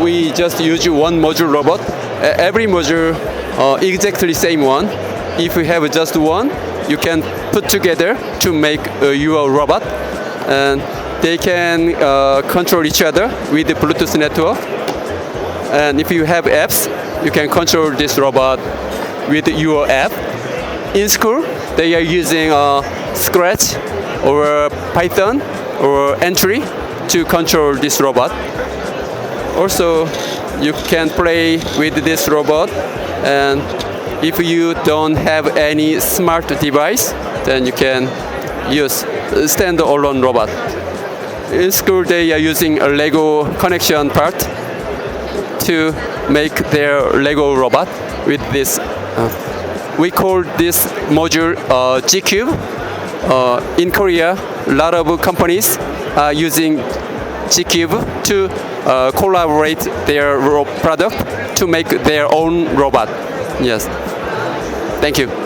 We just use one module robot. Every module exactly same one. If you have just one, you can put together to make your robot, and they can control each other with the Bluetooth network. And if you have apps, you can control this robot with your app. In school, they are using Scratch or Python or Entry to control this robot. Also, you can play with this robot, and if you don't have any smart device, then you can use stand-alone robot. In school, they are using a Lego connection part to make their Lego robot with this. We call this module G-Cube. In Korea, a lot of companies are using G-Cube to collaborate their product to make their own robot. Yes. Thank you.